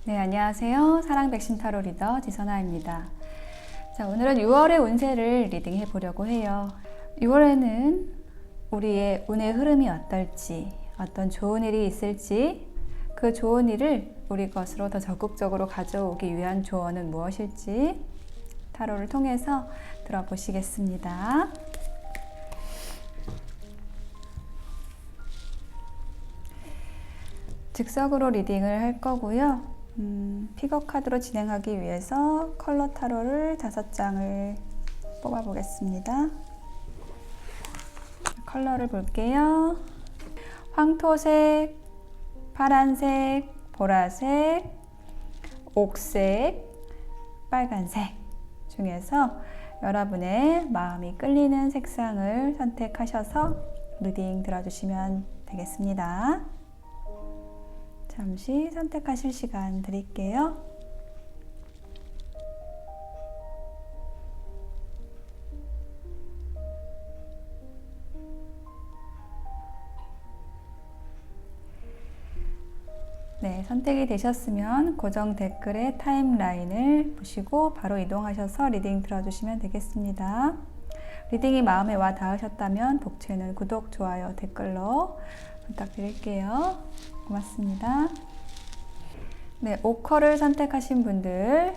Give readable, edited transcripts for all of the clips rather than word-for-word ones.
네, 안녕하세요. 사랑 백신 타로 리더 지선아입니다. 자, 오늘은 6월의 운세를 리딩해 보려고 해요. 6월에는 우리의 운의 흐름이 어떨지, 어떤 좋은 일이 있을지, 그 좋은 일을 우리 것으로 더 적극적으로 가져오기 위한 조언은 무엇일지 타로를 통해서 들어보시겠습니다. 즉석으로 리딩을 할 거고요. 픽업 카드로 진행하기 위해서 컬러 타로를 5장을 뽑아 보겠습니다. 컬러를 볼게요. 황토색, 파란색, 보라색, 옥색, 빨간색 중에서 여러분의 마음이 끌리는 색상을 선택하셔서 리딩 들어주시면 되겠습니다. 잠시 선택하실 시간 드릴게요. 네, 선택이 되셨으면 고정 댓글의 타임라인을 보시고 바로 이동하셔서 리딩 들어주시면 되겠습니다. 리딩이 마음에 와 닿으셨다면 독채는 구독, 좋아요, 댓글로 부탁드릴게요. 고맙습니다. 네, 5컬을 선택하신 분들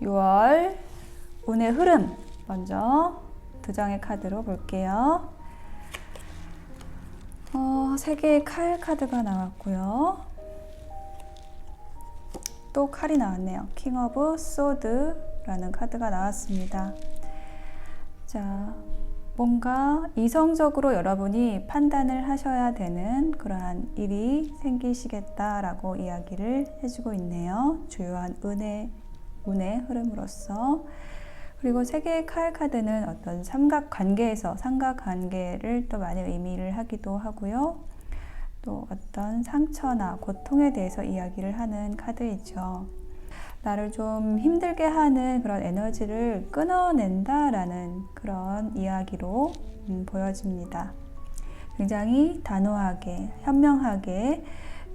6월 운의 흐름 먼저 2장의 카드로 볼게요. 3개의 칼 카드가 나왔고요. 또 칼이 나왔네요. 킹 오브 소드라는 카드가 나왔습니다. 자, 뭔가 이성적으로 여러분이 판단을 하셔야 되는 그러한 일이 생기시겠다라고 이야기를 해주고 있네요. 주요한 운의 흐름으로서. 그리고 3개의 칼 카드는 어떤 삼각관계를 또 많이 의미를 하기도 하고요. 또 어떤 상처나 고통에 대해서 이야기를 하는 카드이죠. 나를 좀 힘들게 하는 그런 에너지를 끊어낸다라는 그런 이야기로 보여집니다. 굉장히 단호하게, 현명하게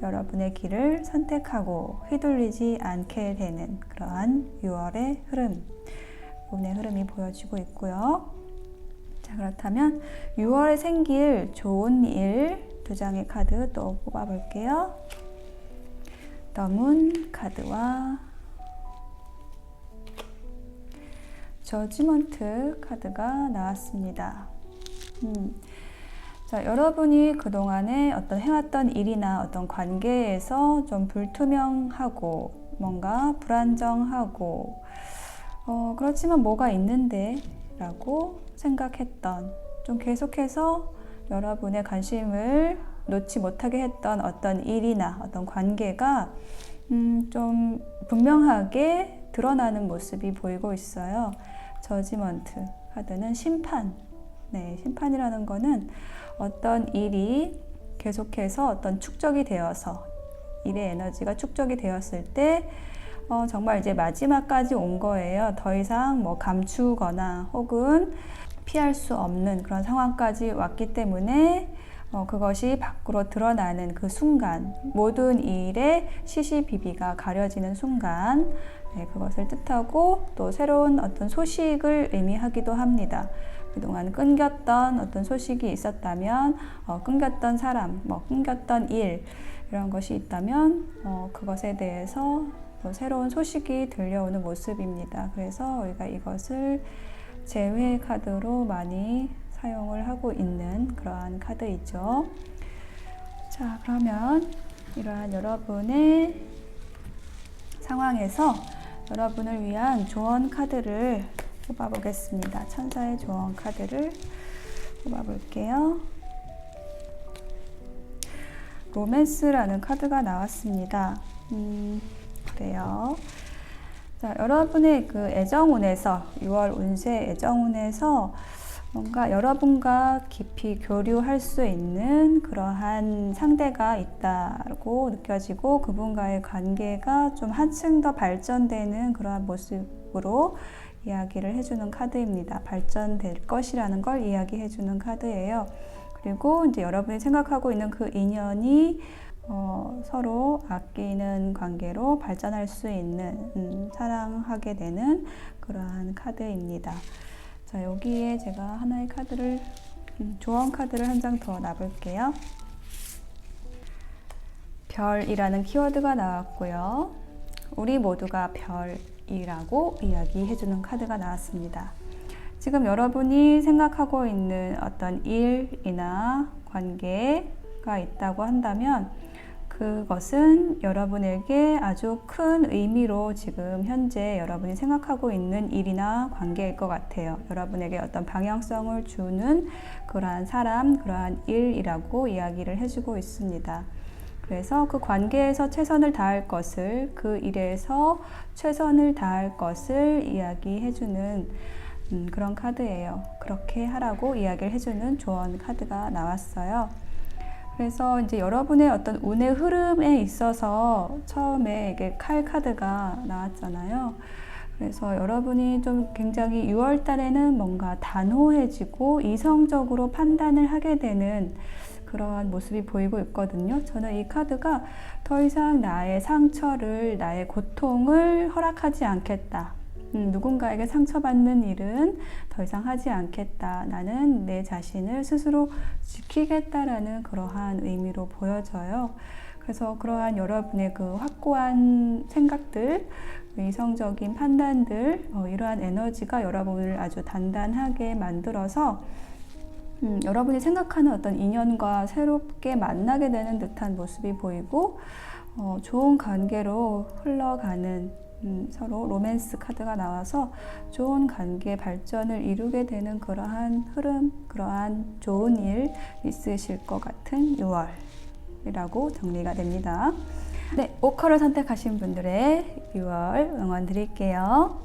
여러분의 길을 선택하고 휘둘리지 않게 되는 그러한 6월의 흐름, 운의 흐름이 보여지고 있고요. 자, 그렇다면 6월에 생길 좋은 일 2장의 카드 또 뽑아볼게요. 더 문 카드와 저지먼트 카드가 나왔습니다. 자, 여러분이 그동안에 어떤 해왔던 일이나 어떤 관계에서 좀 불투명하고 뭔가 불안정하고 그렇지만 뭐가 있는데 라고 생각했던, 좀 계속해서 여러분의 관심을 놓지 못하게 했던 어떤 일이나 어떤 관계가 좀 분명하게 드러나는 모습이 보이고 있어요. 저지먼트 카드는 심판. 네, 심판이라는 거는 어떤 일이 계속해서 어떤 축적이 되어서 일의 에너지가 축적이 되었을 때 정말 이제 마지막까지 온 거예요. 더 이상 뭐 감추거나 혹은 피할 수 없는 그런 상황까지 왔기 때문에 그것이 밖으로 드러나는 그 순간, 모든 일의 시시비비가 가려지는 순간, 네, 그것을 뜻하고 또 새로운 어떤 소식을 의미하기도 합니다. 그동안 끊겼던 어떤 소식이 있었다면, 끊겼던 사람, 끊겼던 일, 이런 것이 있다면 그것에 대해서 또 새로운 소식이 들려오는 모습입니다. 그래서 우리가 이것을 재회 카드로 많이 사용을 하고 있는 그러한 카드이죠. 자, 그러면 이러한 여러분의 상황에서 여러분을 위한 조언 카드를 뽑아보겠습니다. 천사의 조언 카드를 뽑아볼게요. 로맨스라는 카드가 나왔습니다. 그래요. 자, 여러분의 그 애정운에서 6월 운세 애정운에서 뭔가 여러분과 깊이 교류할 수 있는 그러한 상대가 있다고 느껴지고 그분과의 관계가 좀 한층 더 발전되는 그러한 모습으로 이야기를 해주는 카드입니다. 발전될 것이라는 걸 이야기해주는 카드예요. 그리고 이제 여러분이 생각하고 있는 그 인연이 서로 아끼는 관계로 발전할 수 있는 사랑하게 되는 그러한 카드입니다. 자, 여기에 제가 하나의 카드를 조언 카드를 한 장 더 놔볼게요. 별이라는 키워드가 나왔고요. 우리 모두가 별이라고 이야기해주는 카드가 나왔습니다. 지금 여러분이 생각하고 있는 어떤 일이나 관계가 있다고 한다면 그것은 여러분에게 아주 큰 의미로 지금 현재 여러분이 생각하고 있는 일이나 관계일 것 같아요. 여러분에게 어떤 방향성을 주는 그러한 사람, 그러한 일이라고 이야기를 해주고 있습니다. 그래서 그 관계에서 최선을 다할 것을, 그 일에서 최선을 다할 것을 이야기해주는 그런 카드예요. 그렇게 하라고 이야기를 해주는 조언 카드가 나왔어요. 그래서 이제 여러분의 어떤 운의 흐름에 있어서 처음에 이게 칼 카드가 나왔잖아요. 그래서 여러분이 좀 굉장히 6월 달에는 뭔가 단호해지고 이성적으로 판단을 하게 되는 그러한 모습이 보이고 있거든요. 저는 이 카드가 더 이상 나의 상처를, 나의 고통을 허락하지 않겠다. 누군가에게 상처받는 일은 더 이상 하지 않겠다. 나는 내 자신을 스스로 지키겠다라는 그러한 의미로 보여져요. 그래서 그러한 여러분의 그 확고한 생각들, 이성적인 판단들, 이러한 에너지가 여러분을 아주 단단하게 만들어서 여러분이 생각하는 어떤 인연과 새롭게 만나게 되는 듯한 모습이 보이고 좋은 관계로 흘러가는 서로 로맨스 카드가 나와서 좋은 관계 발전을 이루게 되는 그러한 흐름, 그러한 좋은 일 있으실 것 같은 6월이라고 정리가 됩니다. 네, 오커를 선택하신 분들의 6월 응원 드릴게요.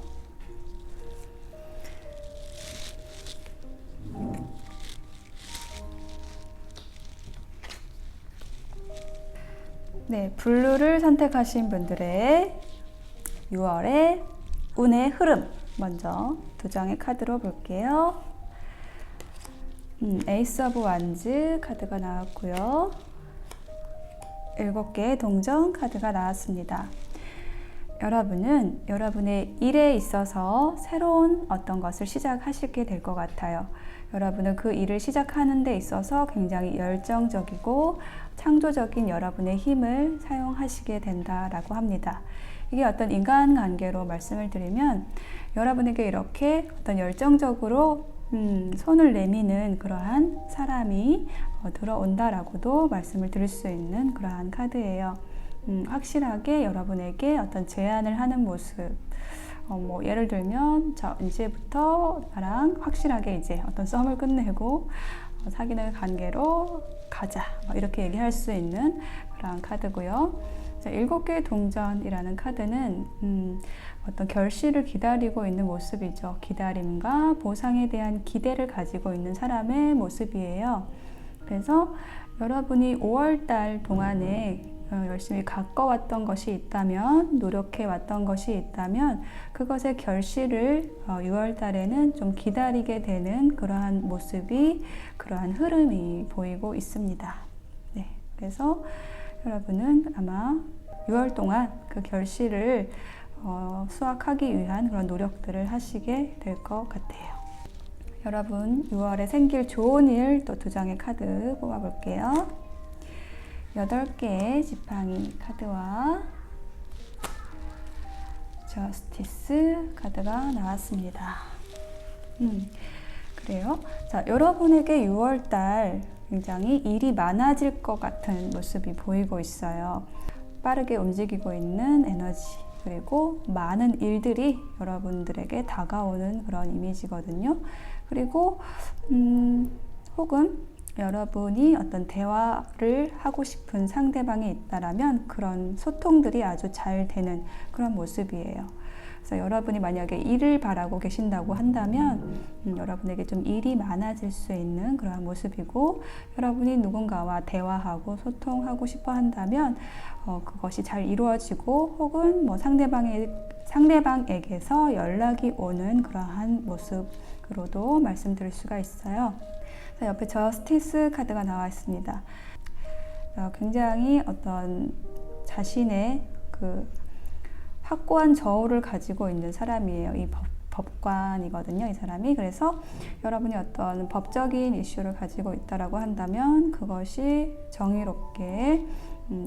네, 블루를 선택하신 분들의 6월의 운의 흐름 먼저 두 장의 카드로 볼게요. 에이스 오브 완즈 카드가 나왔고요. 7개의 동전 카드가 나왔습니다. 여러분은 여러분의 일에 있어서 새로운 어떤 것을 시작하시게 될 것 같아요. 여러분은 그 일을 시작하는 데 있어서 굉장히 열정적이고 창조적인 여러분의 힘을 사용하시게 된다라고 합니다. 이게 어떤 인간관계로 말씀을 드리면 여러분에게 이렇게 어떤 열정적으로 손을 내미는 그러한 사람이 들어온다라고도 말씀을 드릴 수 있는 그러한 카드예요. 확실하게 여러분에게 어떤 제안을 하는 모습, 뭐 예를 들면 자, 이제부터 나랑 확실하게 이제 어떤 썸을 끝내고 사귀는 관계로 가자 이렇게 얘기할 수 있는 그런 카드고요. 자, 7개의 동전이라는 카드는 어떤 결실을 기다리고 있는 모습이죠. 기다림과 보상에 대한 기대를 가지고 있는 사람의 모습이에요. 그래서 여러분이 5월달 동안에 열심히 가꿔왔던 것이 있다면, 노력해왔던 것이 있다면 그것의 결실을 6월 달에는 좀 기다리게 되는 그러한 모습이, 그러한 흐름이 보이고 있습니다. 네, 그래서 여러분은 아마 6월 동안 그 결실을 수확하기 위한 그런 노력들을 하시게 될 것 같아요. 여러분 6월에 생길 좋은 일 또 2장의 카드 뽑아볼게요. 8개의 지팡이 카드와 저스티스 카드가 나왔습니다. 그래요. 자, 여러분에게 6월달 굉장히 일이 많아질 것 같은 모습이 보이고 있어요. 빠르게 움직이고 있는 에너지, 그리고 많은 일들이 여러분들에게 다가오는 그런 이미지거든요. 그리고 혹은 여러분이 어떤 대화를 하고 싶은 상대방이 있다라면 그런 소통들이 아주 잘 되는 그런 모습이에요. 그래서 여러분이 만약에 일을 바라고 계신다고 한다면 여러분에게 좀 일이 많아질 수 있는 그런 모습이고, 여러분이 누군가와 대화하고 소통하고 싶어 한다면 그것이 잘 이루어지고, 혹은 뭐 상대방에게서 연락이 오는 그러한 모습으로도 말씀드릴 수가 있어요. 옆에 저스티스 카드가 나와 있습니다. 굉장히 어떤 자신의 그 확고한 저울을 가지고 있는 사람이에요. 이 법관이거든요, 이 사람이. 그래서 여러분이 어떤 법적인 이슈를 가지고 있다라고 한다면 그것이 정의롭게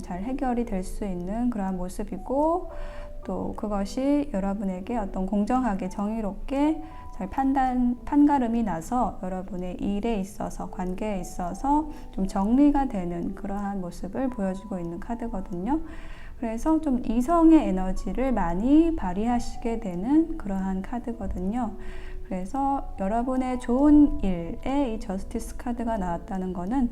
잘 해결이 될 수 있는 그러한 모습이고, 또 그것이 여러분에게 어떤 공정하게 정의롭게 잘 판가름이 나서 여러분의 일에 있어서, 관계에 있어서 좀 정리가 되는 그러한 모습을 보여주고 있는 카드거든요. 그래서 좀 이성의 에너지를 많이 발휘하시게 되는 그러한 카드거든요. 그래서 여러분의 좋은 일에 이 저스티스 카드가 나왔다는 거는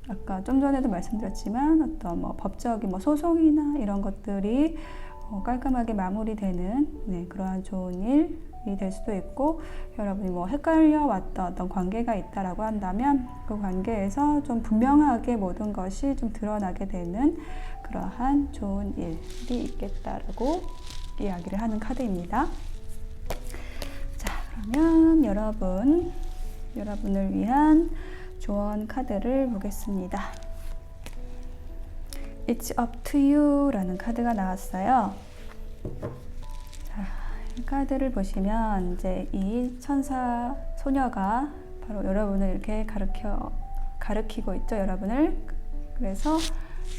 아까 좀 전에도 말씀드렸지만 어떤 법적인 소송이나 이런 것들이 깔끔하게 마무리되는 그러한 좋은 일이 될 수도 있고, 여러분이 헷갈려 왔던 어떤 관계가 있다라고 한다면 그 관계에서 좀 분명하게 모든 것이 좀 드러나게 되는 그러한 좋은 일이 있겠다라고 이야기를 하는 카드입니다. 자, 그러면 여러분을 위한 조언 카드를 보겠습니다. It's up to you 라는 카드가 나왔어요. 자, 이 카드를 보시면 이제 이 천사 소녀가 바로 여러분을 이렇게 가르치고 있죠, 여러분을. 그래서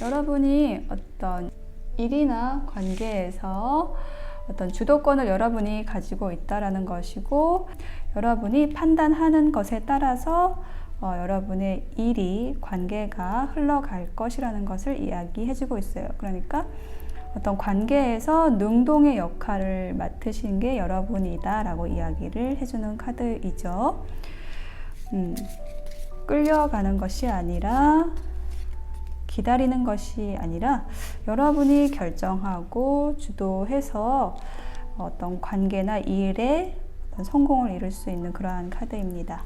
여러분이 어떤 일이나 관계에서 어떤 주도권을 여러분이 가지고 있다라는 것이고, 여러분이 판단하는 것에 따라서 여러분의 일이, 관계가 흘러갈 것이라는 것을 이야기해주고 있어요. 그러니까 어떤 관계에서 능동의 역할을 맡으신 게 여러분이다 라고 이야기를 해주는 카드이죠. 끌려가는 것이 아니라, 기다리는 것이 아니라 여러분이 결정하고 주도해서 어떤 관계나 일에 어떤 성공을 이룰 수 있는 그러한 카드입니다.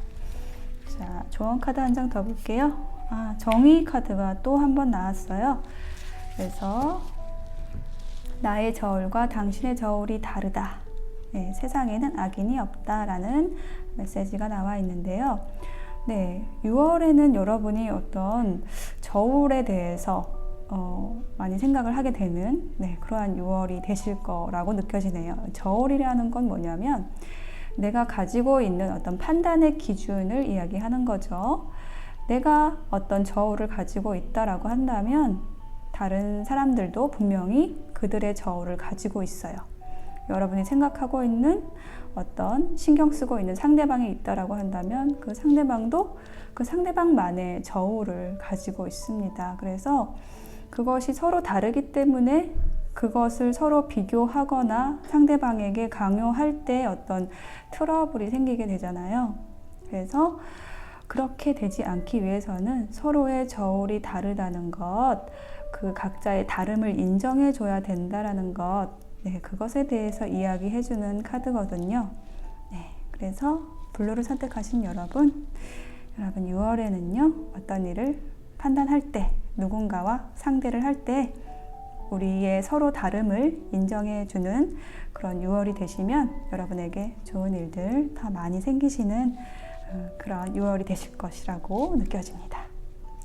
자, 조언 카드 한 장 더 볼게요. 정의 카드가 또 한 번 나왔어요. 그래서 나의 저울과 당신의 저울이 다르다. 네, 세상에는 악인이 없다라는 메시지가 나와 있는데요. 네, 6월에는 여러분이 어떤 저울에 대해서 많이 생각을 하게 되는 그러한 6월이 되실 거라고 느껴지네요. 저울이라는 건 뭐냐면 내가 가지고 있는 어떤 판단의 기준을 이야기하는 거죠. 내가 어떤 저울을 가지고 있다라고 한다면 다른 사람들도 분명히 그들의 저울을 가지고 있어요. 여러분이 생각하고 있는 어떤 신경 쓰고 있는 상대방이 있다라고 한다면 그 상대방도 그 상대방만의 저울을 가지고 있습니다. 그래서 그것이 서로 다르기 때문에 그것을 서로 비교하거나 상대방에게 강요할 때 어떤 트러블이 생기게 되잖아요. 그래서 그렇게 되지 않기 위해서는 서로의 저울이 다르다는 것, 그 각자의 다름을 인정해 줘야 된다라는 것, 그것에 대해서 이야기해주는 카드거든요. 그래서 블루를 선택하신 여러분 6월에는요, 어떤 일을 판단할 때, 누군가와 상대를 할 때 우리의 서로 다름을 인정해주는 그런 6월이 되시면 여러분에게 좋은 일들 더 많이 생기시는 그런 6월이 되실 것이라고 느껴집니다.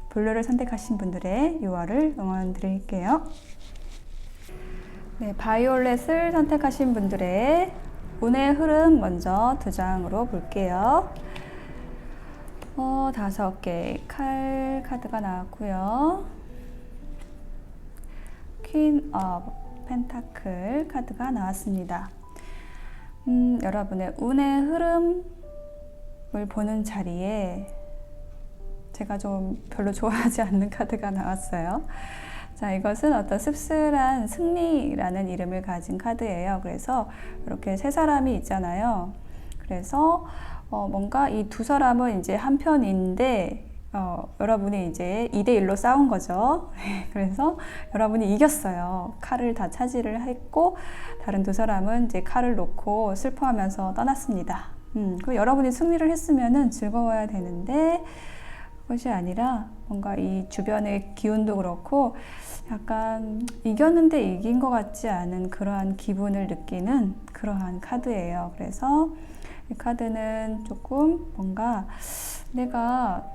블루를 선택하신 분들의 6월을 응원 드릴게요. 네, 바이올렛을 선택하신 분들의 운의 흐름 먼저 2장으로 볼게요. 5개의 칼 카드가 나왔고요. 퀸 오브 펜타클 카드가 나왔습니다. 여러분의 운의 흐름을 보는 자리에 제가 좀 별로 좋아하지 않는 카드가 나왔어요. 자, 이것은 어떤 씁쓸한 승리라는 이름을 가진 카드예요. 그래서 이렇게 세 사람이 있잖아요. 그래서 뭔가 이 두 사람은 이제 한 편인데 여러분이 이제 2대1로 싸운 거죠. 그래서 여러분이 이겼어요. 칼을 다 차지를 했고 다른 두 사람은 이제 칼을 놓고 슬퍼하면서 떠났습니다. 그 여러분이 승리를 했으면은 즐거워야 되는데 그것이 아니라 뭔가 이 주변의 기운도 그렇고 약간 이겼는데 이긴 것 같지 않은 그러한 기분을 느끼는 그러한 카드예요. 그래서 이 카드는 조금 뭔가 내가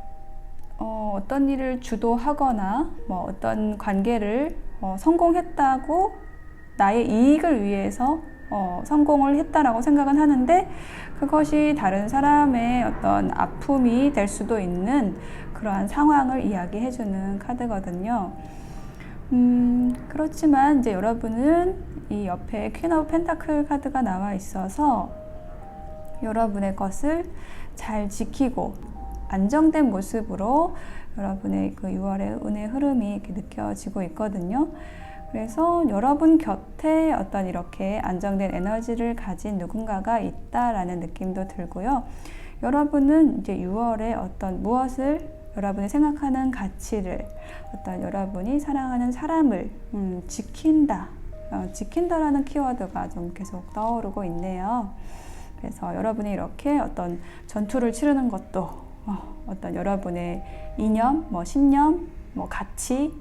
어떤 일을 주도하거나 뭐 어떤 관계를 성공했다고 나의 이익을 위해서 성공을 했다라고 생각은 하는데, 그것이 다른 사람의 어떤 아픔이 될 수도 있는 그러한 상황을 이야기해주는 카드거든요. 그렇지만 이제 여러분은 이 옆에 퀸 오브 펜타클 카드가 나와 있어서 여러분의 것을 잘 지키고 안정된 모습으로 여러분의 그 6월의 은혜 흐름이 이렇게 느껴지고 있거든요. 그래서 여러분 곁에 어떤 이렇게 안정된 에너지를 가진 누군가가 있다라는 느낌도 들고요. 여러분은 이제 6월에 어떤 무엇을 여러분이 생각하는 가치를, 어떤 여러분이 사랑하는 사람을 지킨다. 지킨다라는 키워드가 좀 계속 떠오르고 있네요. 그래서 여러분이 이렇게 어떤 전투를 치르는 것도 어떤 여러분의 이념, 신념, 가치,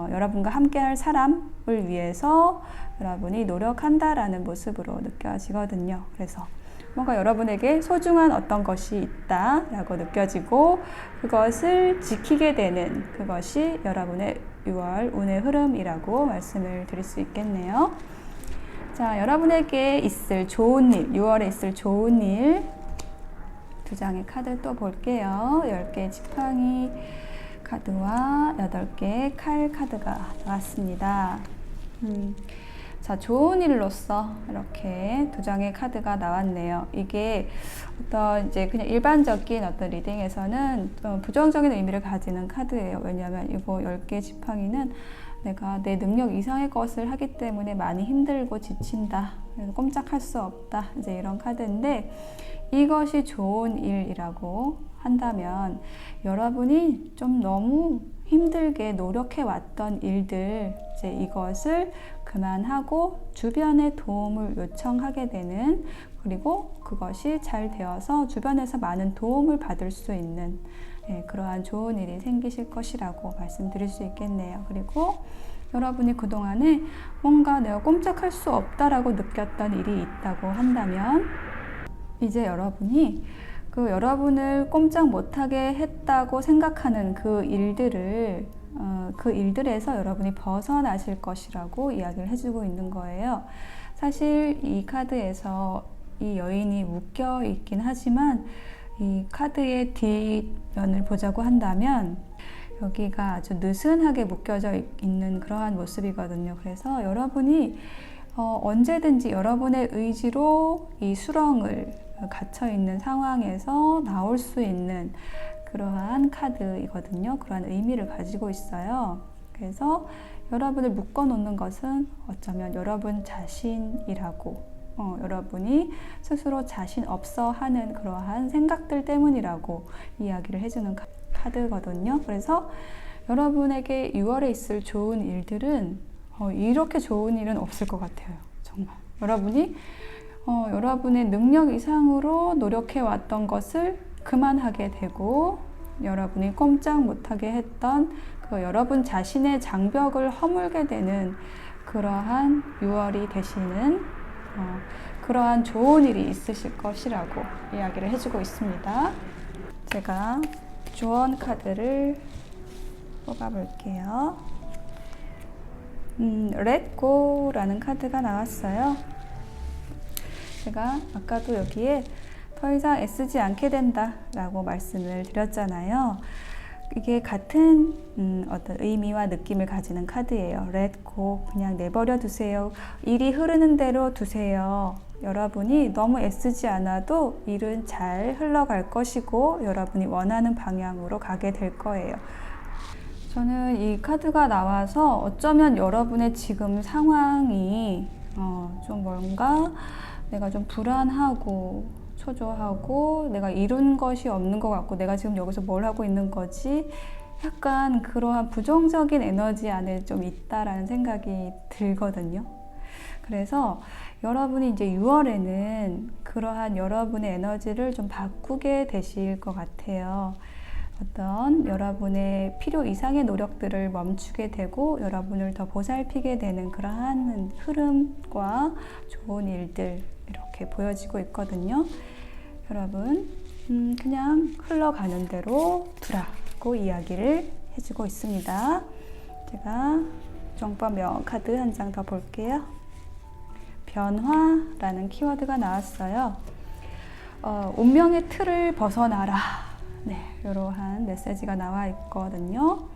여러분과 함께할 사람을 위해서 여러분이 노력한다라는 모습으로 느껴지거든요. 그래서 뭔가 여러분에게 소중한 어떤 것이 있다라고 느껴지고 그것을 지키게 되는 그것이 여러분의 6월 운의 흐름이라고 말씀을 드릴 수 있겠네요. 자, 여러분에게 있을 좋은 일, 6월에 있을 좋은 일 두 장의 카드 또 볼게요. 10개의 지팡이 카드와 8개의 칼 카드가 나왔습니다. 자, 좋은 일로서 이렇게 두 장의 카드가 나왔네요. 이게 어떤 이제 그냥 일반적인 어떤 리딩에서는 좀 부정적인 의미를 가지는 카드예요. 왜냐하면 이거 10개의 지팡이는 내가 내 능력 이상의 것을 하기 때문에 많이 힘들고 지친다. 그래서 꼼짝할 수 없다. 이제 이런 카드인데, 이것이 좋은 일이라고 한다면 여러분이 좀 너무 힘들게 노력해 왔던 일들, 이제 이것을 그만하고 주변의 도움을 요청하게 되는, 그리고 그것이 잘 되어서 주변에서 많은 도움을 받을 수 있는 그러한 좋은 일이 생기실 것이라고 말씀드릴 수 있겠네요. 그리고 여러분이 그동안에 뭔가 내가 꼼짝할 수 없다라고 느꼈던 일이 있다고 한다면, 이제 여러분이 그 여러분을 꼼짝 못하게 했다고 생각하는 그 일들에서 여러분이 벗어나실 것이라고 이야기를 해주고 있는 거예요. 사실 이 카드에서 이 여인이 묶여 있긴 하지만 이 카드의 뒷면을 보자고 한다면 여기가 아주 느슨하게 묶여져 있는 그러한 모습이거든요. 그래서 여러분이 언제든지 여러분의 의지로 이 수렁을 갇혀 있는 상황에서 나올 수 있는 그러한 카드이거든요. 그러한 의미를 가지고 있어요. 그래서 여러분을 묶어 놓는 것은 어쩌면 여러분 자신이라고, 여러분이 스스로 자신 없어 하는 그러한 생각들 때문이라고 이야기를 해주는 카드거든요. 그래서 여러분에게 6월에 있을 좋은 일들은 이렇게 좋은 일은 없을 것 같아요. 정말 여러분이 여러분의 능력 이상으로 노력해 왔던 것을 그만하게 되고, 여러분이 꼼짝 못하게 했던 그 여러분 자신의 장벽을 허물게 되는 그러한 6월이 되시는 그러한 좋은 일이 있으실 것이라고 이야기를 해주고 있습니다. 제가 조언 카드를 뽑아볼게요. Let Go라는 카드가 나왔어요. 제가 아까도 여기에 더 이상 애쓰지 않게 된다 라고 말씀을 드렸잖아요. 이게 같은 어떤 의미와 느낌을 가지는 카드예요. Let go, 그냥 내버려 두세요. 일이 흐르는 대로 두세요. 여러분이 너무 애쓰지 않아도 일은 잘 흘러갈 것이고 여러분이 원하는 방향으로 가게 될 거예요. 저는 이 카드가 나와서 어쩌면 여러분의 지금 상황이 좀 뭔가 내가 좀 불안하고 초조하고 내가 이룬 것이 없는 것 같고 내가 지금 여기서 뭘 하고 있는 거지? 약간 그러한 부정적인 에너지 안에 좀 있다라는 생각이 들거든요. 그래서 여러분이 이제 6월에는 그러한 여러분의 에너지를 좀 바꾸게 되실 것 같아요. 어떤 여러분의 필요 이상의 노력들을 멈추게 되고 여러분을 더 보살피게 되는 그러한 흐름과 좋은 일들 이렇게 보여지고 있거든요. 여러분 그냥 흘러가는 대로 두라고 라고 이야기를 해주고 있습니다. 제가 정법명 카드 한 장 더 볼게요. 변화라는 키워드가 나왔어요. 운명의 틀을 벗어나라. 네, 이러한 메시지가 나와 있거든요.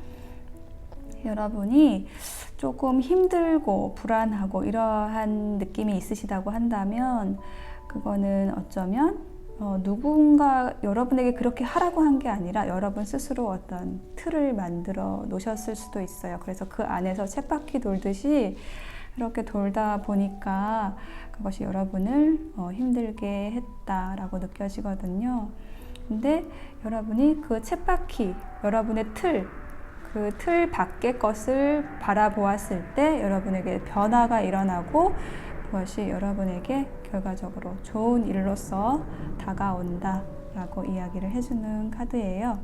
여러분이 조금 힘들고 불안하고 이러한 느낌이 있으시다고 한다면 그거는 어쩌면 누군가 여러분에게 그렇게 하라고 한 게 아니라 여러분 스스로 어떤 틀을 만들어 놓으셨을 수도 있어요. 그래서 그 안에서 쳇바퀴 돌듯이 이렇게 돌다 보니까 그것이 여러분을 힘들게 했다라고 느껴지거든요. 근데 여러분이 그 쳇바퀴, 여러분의 그 틀 밖의 것을 바라보았을 때 여러분에게 변화가 일어나고 그것이 여러분에게 결과적으로 좋은 일로서 다가온다 라고 이야기를 해주는 카드예요.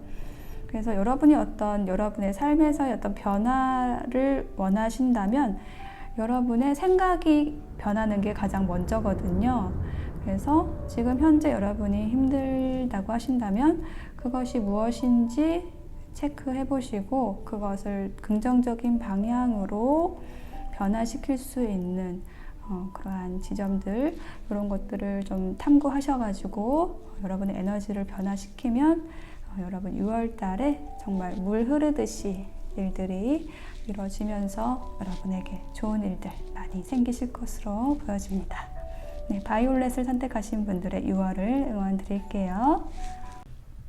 그래서 여러분이 여러분의 삶에서의 어떤 변화를 원하신다면 여러분의 생각이 변하는 게 가장 먼저거든요. 그래서 지금 현재 여러분이 힘들다고 하신다면 그것이 무엇인지 체크해 보시고 그것을 긍정적인 방향으로 변화시킬 수 있는 그러한 지점들, 이런 것들을 좀 탐구하셔가지고 여러분의 에너지를 변화시키면 여러분 6월 달에 정말 물 흐르듯이 일들이 이루어지면서 여러분에게 좋은 일들 많이 생기실 것으로 보여집니다. 네, 바이올렛을 선택하신 분들의 6월을 응원 드릴게요.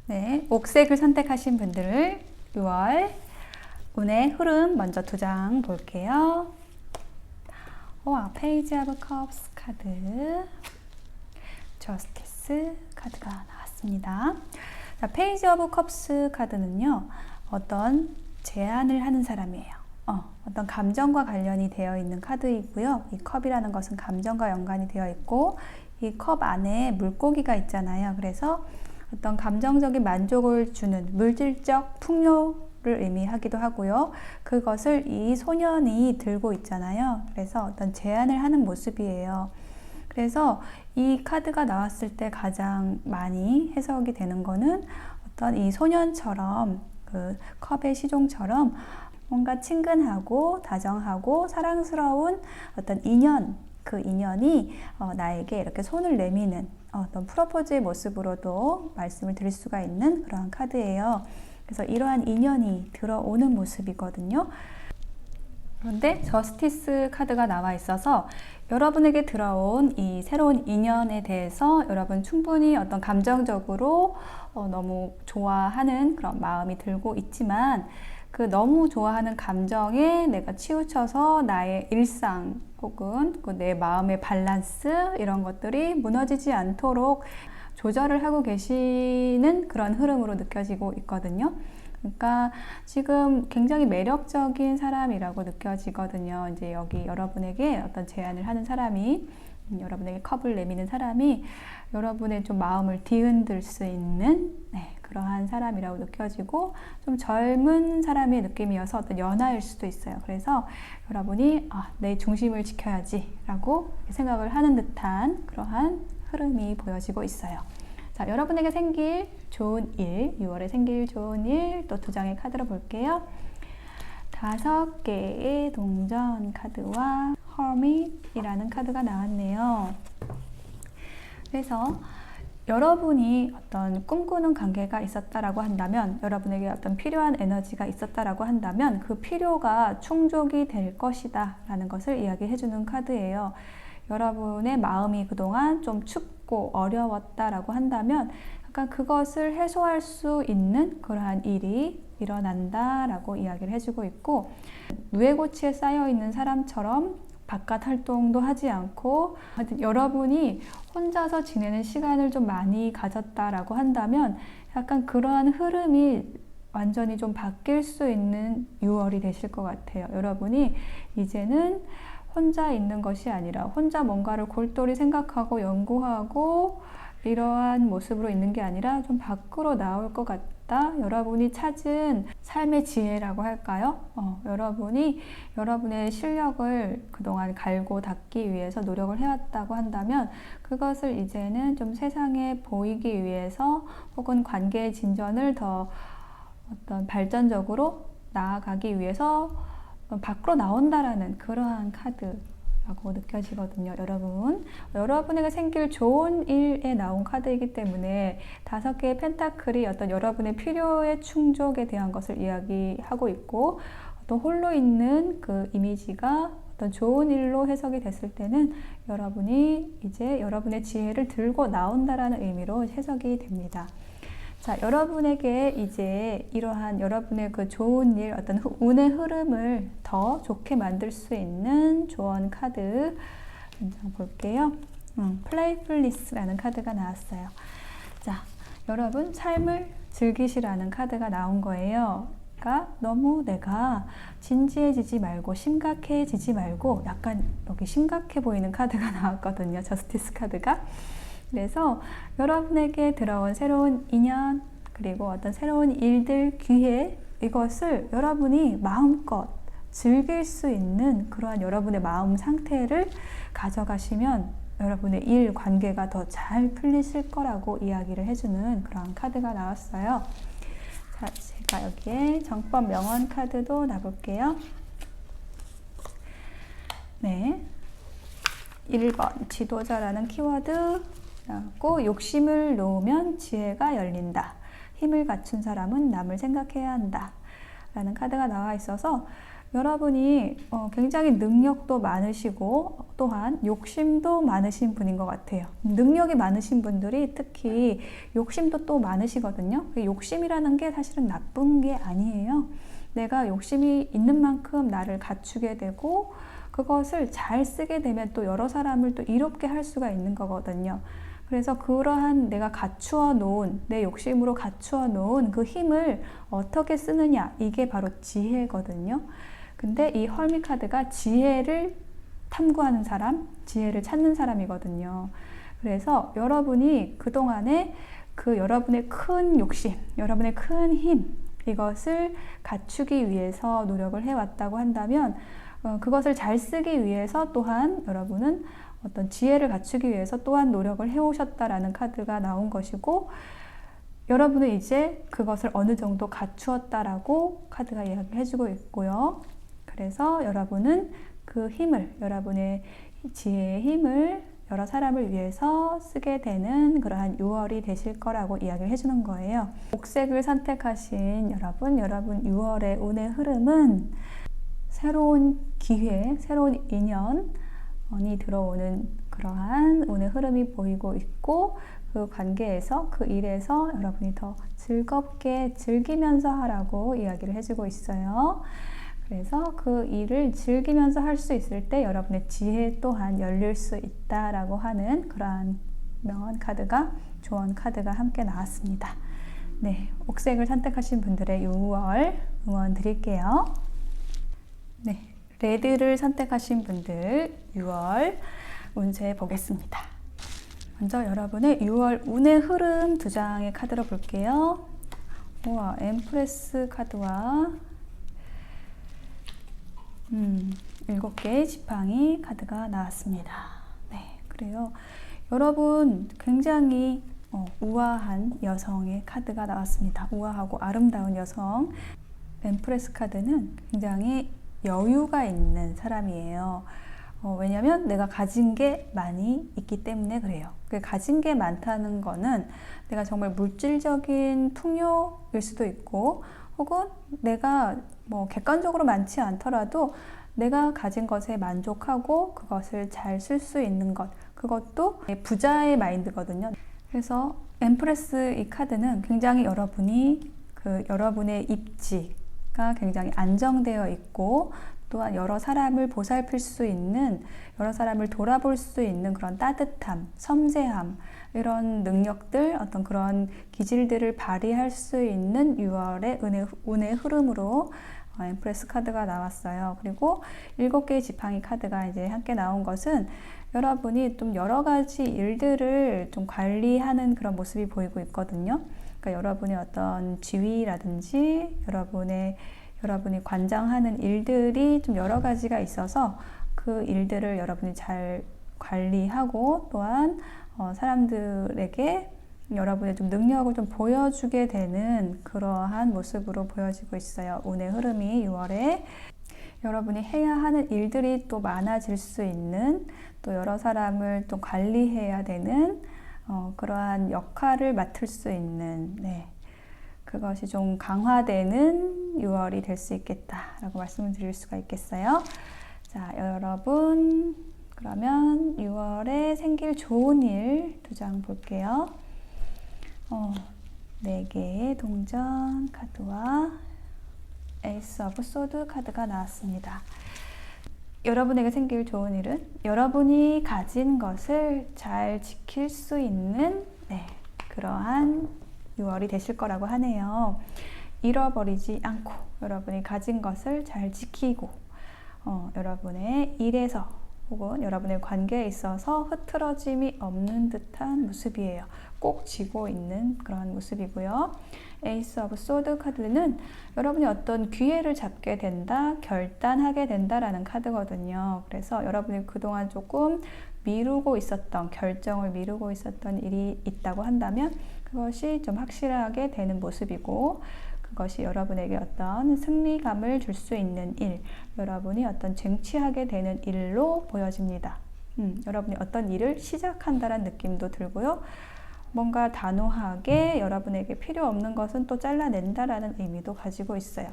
네, 옥색을 선택하신 분들을 6월 운의 흐름 먼저 2장 볼게요. 와, 페이지 오브 컵스 카드, 저스티스 카드가 나왔습니다. 자, 페이지 오브 컵스 카드는요, 어떤 제안을 하는 사람이에요. 어떤 감정과 관련이 되어 있는 카드이고요. 이 컵이라는 것은 감정과 연관이 되어 있고 이 컵 안에 물고기가 있잖아요. 그래서 어떤 감정적인 만족을 주는 물질적 풍요를 의미하기도 하고요. 그것을 이 소년이 들고 있잖아요. 그래서 어떤 제안을 하는 모습이에요. 그래서 이 카드가 나왔을 때 가장 많이 해석이 되는 거는 어떤 이 소년처럼 그 컵의 시종처럼 뭔가 친근하고 다정하고 사랑스러운 어떤 인연, 그 인연이 나에게 이렇게 손을 내미는 어떤 프로포즈의 모습으로도 말씀을 드릴 수가 있는 그러한 카드예요. 그래서 이러한 인연이 들어오는 모습이거든요. 그런데 저스티스 카드가 나와 있어서 여러분에게 들어온 이 새로운 인연에 대해서 여러분 충분히 어떤 감정적으로 너무 좋아하는 그런 마음이 들고 있지만 그 너무 좋아하는 감정에 내가 치우쳐서 나의 일상 혹은 내 마음의 밸런스 이런 것들이 무너지지 않도록 조절을 하고 계시는 그런 흐름으로 느껴지고 있거든요. 그러니까 지금 굉장히 매력적인 사람이라고 느껴지거든요. 이제 여기 여러분에게 어떤 제안을 하는 사람이 여러분에게 컵을 내미는 사람이 여러분의 좀 마음을 뒤흔들 수 있는 그러한 사람이라고 느껴지고 좀 젊은 사람의 느낌이어서 어떤 연하일 수도 있어요. 그래서 여러분이 내 중심을 지켜야지 라고 생각을 하는 듯한 그러한 흐름이 보여지고 있어요. 자, 여러분에게 생길 좋은 일, 6월에 생길 좋은 일 또 2장의 카드로 볼게요. 5개의 동전 카드와 Hermit이라는 카드가 나왔네요. 그래서 여러분이 어떤 꿈꾸는 관계가 있었다라고 한다면, 여러분에게 어떤 필요한 에너지가 있었다라고 한다면 그 필요가 충족이 될 것이다 라는 것을 이야기해주는 카드예요. 여러분의 마음이 그동안 좀 춥고 어려웠다라고 한다면 약간 그것을 해소할 수 있는 그러한 일이 일어난다라고 이야기를 해주고 있고, 누에고치에 쌓여있는 사람처럼 바깥 활동도 하지 않고 여러분이 혼자서 지내는 시간을 좀 많이 가졌다라고 한다면 약간 그러한 흐름이 완전히 좀 바뀔 수 있는 6월이 되실 것 같아요. 여러분이 이제는 혼자 있는 것이 아니라 혼자 뭔가를 골똘히 생각하고 연구하고 이러한 모습으로 있는 게 아니라 좀 밖으로 나올 것 같다. 여러분이 찾은 삶의 지혜라고 할까요? 여러분이 여러분의 실력을 그동안 갈고 닦기 위해서 노력을 해왔다고 한다면 그것을 이제는 좀 세상에 보이기 위해서 혹은 관계의 진전을 더 어떤 발전적으로 나아가기 위해서 밖으로 나온다라는 그러한 카드라고 느껴지거든요. 여러분에게 생길 좋은 일에 나온 카드이기 때문에 5개의 펜타클이 어떤 여러분의 필요의 충족에 대한 것을 이야기하고 있고, 또 홀로 있는 그 이미지가 어떤 좋은 일로 해석이 됐을 때는 여러분이 이제 여러분의 지혜를 들고 나온다라는 의미로 해석이 됩니다. 자, 여러분에게 이제 이러한 여러분의 그 좋은 일, 어떤 운의 흐름을 더 좋게 만들 수 있는 조언 카드 한번 볼게요. 플레이풀리스라는 카드가 나왔어요. 자, 여러분 삶을 즐기시라는 카드가 나온 거예요. 그러니까 너무 내가 진지해지지 말고 심각해지지 말고, 약간 여기 심각해 보이는 카드가 나왔거든요. 저스티스 카드가. 그래서 여러분에게 들어온 새로운 인연, 그리고 어떤 새로운 일들, 기회, 이것을 여러분이 마음껏 즐길 수 있는 그러한 여러분의 마음 상태를 가져가시면 여러분의 일, 관계가 더 잘 풀리실 거라고 이야기를 해주는 그런 카드가 나왔어요. 자, 제가 여기에 정법 명언 카드도 놔볼게요. 네, 1번 지도자라는 키워드 나왔고, 욕심을 놓으면 지혜가 열린다. 힘을 갖춘 사람은 남을 생각해야 한다. 라는 카드가 나와 있어서 여러분이 굉장히 능력도 많으시고 또한 욕심도 많으신 분인 것 같아요. 능력이 많으신 분들이 특히 욕심도 또 많으시거든요. 욕심이라는 게 사실은 나쁜 게 아니에요. 내가 욕심이 있는 만큼 나를 갖추게 되고, 그것을 잘 쓰게 되면 또 여러 사람을 또 이롭게 할 수가 있는 거거든요. 그래서 그러한 내가 갖추어 놓은, 내 욕심으로 갖추어 놓은 그 힘을 어떻게 쓰느냐, 이게 바로 지혜거든요. 근데 이 헐밋 카드가 지혜를 탐구하는 사람, 지혜를 찾는 사람이거든요. 그래서 여러분이 그동안에 그 여러분의 큰 욕심, 여러분의 큰 힘, 이것을 갖추기 위해서 노력을 해왔다고 한다면, 그것을 잘 쓰기 위해서 또한 여러분은 어떤 지혜를 갖추기 위해서 또한 노력을 해오셨다라는 카드가 나온 것이고, 여러분은 이제 그것을 어느 정도 갖추었다라고 카드가 이야기해주고 있고요. 그래서 여러분은 그 힘을, 여러분의 지혜의 힘을 여러 사람을 위해서 쓰게 되는 그러한 6월이 되실 거라고 이야기를 해주는 거예요. 옥색을 선택하신 여러분 6월의 운의 흐름은 새로운 기회, 새로운 인연이 들어오는 그러한 운의 흐름이 보이고 있고, 그 관계에서, 그 일에서 여러분이 더 즐겁게 즐기면서 하라고 이야기를 해주고 있어요. 그래서 그 일을 즐기면서 할 수 있을 때 여러분의 지혜 또한 열릴 수 있다라고 하는 그러한 명언 카드가, 조언 카드가 함께 나왔습니다. 네, 옥색을 선택하신 분들의 6월 응원 드릴게요. 네, 레드를 선택하신 분들 6월 운세 보겠습니다. 먼저 여러분의 6월 운의 흐름 2장의 카드로 볼게요. 우와, 엠프레스 카드와 7개의 지팡이 카드가 나왔습니다. 네, 그래요. 여러분 굉장히 우아한 여성의 카드가 나왔습니다. 우아하고 아름다운 여성. 엠프레스 카드는 굉장히 여유가 있는 사람이에요. 왜냐면 내가 가진 게 많이 있기 때문에 그래요. 가진 게 많다는 거는 내가 정말 물질적인 풍요일 수도 있고, 혹은 내가 뭐 객관적으로 많지 않더라도 내가 가진 것에 만족하고 그것을 잘 쓸 수 있는 것, 그것도 부자의 마인드거든요. 그래서 엠프레스 이 카드는 굉장히 여러분의 입지가 굉장히 안정되어 있고, 또한 여러 사람을 보살필 수 있는, 여러 사람을 돌아볼 수 있는 그런 따뜻함, 섬세함, 이런 능력들, 어떤 그런 기질들을 발휘할 수 있는 6월의 운의 흐름으로 엠프레스 카드가 나왔어요. 그리고 7개의 지팡이 카드가 이제 함께 나온 것은 여러분이 좀 여러 가지 일들을 좀 관리하는 그런 모습이 보이고 있거든요. 그러니까 여러분의 어떤 지위라든지 여러분이 관장하는 일들이 좀 여러 가지가 있어서 그 일들을 여러분이 잘 관리하고, 또한 사람들에게 여러분의 좀 능력을 좀 보여주게 되는 그러한 모습으로 보여지고 있어요. 운의 흐름이 6월에 여러분이 해야 하는 일들이 또 많아질 수 있는, 또 여러 사람을 또 관리해야 되는 그러한 역할을 맡을 수 있는, 네, 그것이 좀 강화되는 6월이 될 수 있겠다라고 말씀을 드릴 수가 있겠어요. 자, 여러분 그러면 6월에 생길 좋은 일 2장 볼게요. 4개의 동전 카드와 에이스 오브 소드 카드가 나왔습니다. 여러분에게 생길 좋은 일은 여러분이 가진 것을 잘 지킬 수 있는, 네, 그러한 6월이 되실 거라고 하네요. 잃어버리지 않고 여러분이 가진 것을 잘 지키고 여러분의 일에서 혹은 여러분의 관계에 있어서 흐트러짐이 없는 듯한 모습이에요. 꼭 쥐고 있는 그런 모습이고요. 에이스 오브 소드 카드는 여러분이 어떤 기회를 잡게 된다, 결단하게 된다라는 카드거든요. 그래서 여러분이 그동안 조금 미루고 있었던, 결정을 미루고 있었던 일이 있다고 한다면 그것이 좀 확실하게 되는 모습이고, 그것이 여러분에게 어떤 승리감을 줄 수 있는 일, 여러분이 어떤 쟁취하게 되는 일로 보여집니다. 여러분이 어떤 일을 시작한다는 느낌도 들고요. 뭔가 단호하게 여러분에게 필요 없는 것은 또 잘라낸다라는 의미도 가지고 있어요.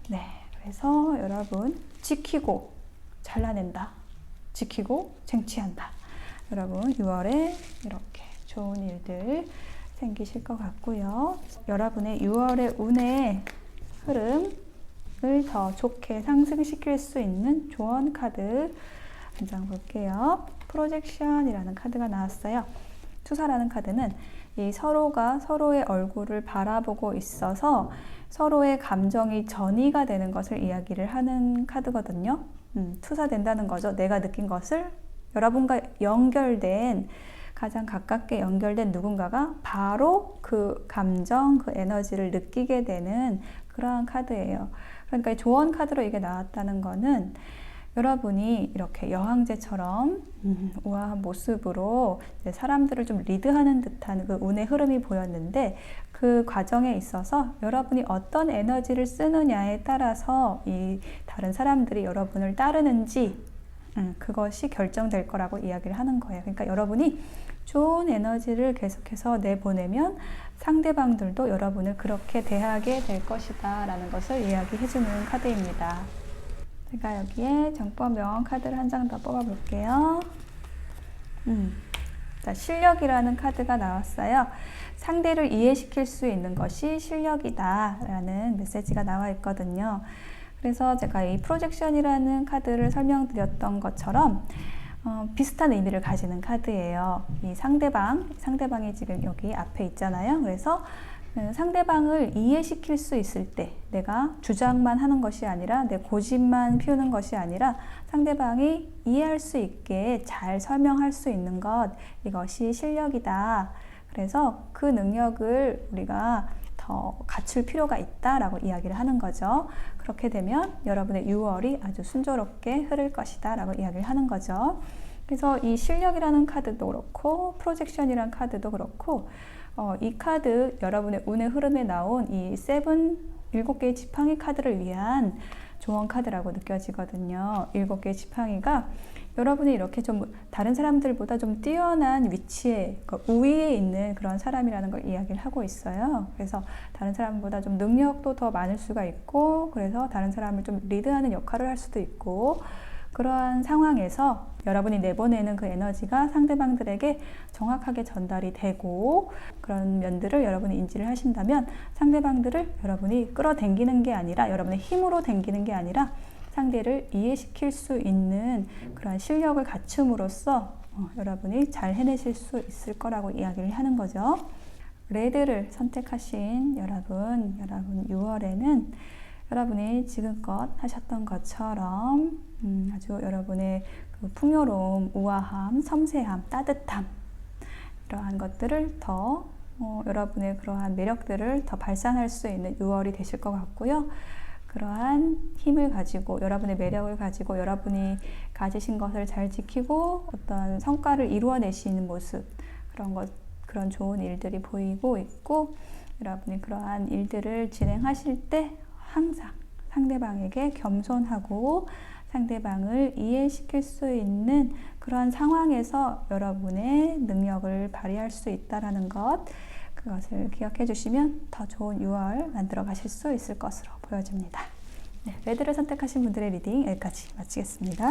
네, 그래서 여러분 지키고 잘라낸다, 지키고 쟁취한다. 여러분 6월에 이렇게 좋은 일들 생기실 것 같고요. 여러분의 6월의 운의 흐름을 더 좋게 상승시킬 수 있는 조언 카드 한 장 볼게요. 프로젝션이라는 카드가 나왔어요. 투사라는 카드는 이 서로가 서로의 얼굴을 바라보고 있어서 서로의 감정이 전이가 되는 것을 이야기를 하는 카드거든요. 투사된다는 거죠. 내가 느낀 것을 여러분과 연결된, 가장 가깝게 연결된 누군가가 바로 그 감정, 그 에너지를 느끼게 되는 그러한 카드예요. 그러니까 조언 카드로 이게 나왔다는 거는 여러분이 이렇게 여왕제처럼 우아한 모습으로 사람들을 좀 리드하는 듯한 그 운의 흐름이 보였는데, 그 과정에 있어서 여러분이 어떤 에너지를 쓰느냐에 따라서 이 다른 사람들이 여러분을 따르는지 그것이 결정될 거라고 이야기를 하는 거예요. 그러니까 여러분이 좋은 에너지를 계속해서 내보내면 상대방들도 여러분을 그렇게 대하게 될 것이다 라는 것을 이야기해 주는 카드입니다. 제가 여기에 정법 명언 카드를 한 장 더 뽑아 볼게요. 자, 실력이라는 카드가 나왔어요. 상대를 이해시킬 수 있는 것이 실력이다 라는 메시지가 나와 있거든요. 그래서 제가 이 프로젝션이라는 카드를 설명드렸던 것처럼 비슷한 의미를 가지는 카드예요. 이 상대방이 지금 여기 앞에 있잖아요. 그래서 상대방을 이해시킬 수 있을 때, 내가 주장만 하는 것이 아니라 내 고집만 피우는 것이 아니라 상대방이 이해할 수 있게 잘 설명할 수 있는 것, 이것이 실력이다. 그래서 그 능력을 우리가 더 갖출 필요가 있다라고 이야기를 하는 거죠. 그렇게 되면 여러분의 6월이 아주 순조롭게 흐를 것이다 라고 이야기를 하는 거죠. 그래서 이 실력이라는 카드도 그렇고 프로젝션이라는 카드도 그렇고 이 카드, 여러분의 운의 흐름에 나온 이 7개의 지팡이 카드를 위한 조언 카드라고 느껴지거든요. 7개의 지팡이가 여러분이 이렇게 좀 다른 사람들보다 좀 뛰어난 위치에, 우위에 있는 그런 사람이라는 걸 이야기를 하고 있어요. 그래서 다른 사람보다 좀 능력도 더 많을 수가 있고, 그래서 다른 사람을 좀 리드하는 역할을 할 수도 있고, 그러한 상황에서 여러분이 내보내는 그 에너지가 상대방들에게 정확하게 전달이 되고, 그런 면들을 여러분이 인지를 하신다면 상대방들을 여러분이 끌어당기는 게 아니라, 여러분의 힘으로 당기는 게 아니라 상대를 이해시킬 수 있는 그런 실력을 갖춤으로써 여러분이 잘 해내실 수 있을 거라고 이야기를 하는 거죠. 레드를 선택하신 여러분 6월에는 여러분이 지금껏 하셨던 것처럼 아주 여러분의 그 풍요로움, 우아함, 섬세함, 따뜻함, 이러한 것들을 더 여러분의 그러한 매력들을 더 발산할 수 있는 6월이 되실 것 같고요. 그러한 힘을 가지고, 여러분의 매력을 가지고 여러분이 가지신 것을 잘 지키고 어떤 성과를 이루어내시는 모습, 그런 그런 좋은 일들이 보이고 있고, 여러분이 그러한 일들을 진행하실 때 항상 상대방에게 겸손하고 상대방을 이해시킬 수 있는 그러한 상황에서 여러분의 능력을 발휘할 수 있다는 것, 그것을 기억해 주시면 더 좋은 6월 만들어 가실 수 있을 것으로 보여집니다. 네, 레드를 선택하신 분들의 리딩 여기까지 마치겠습니다.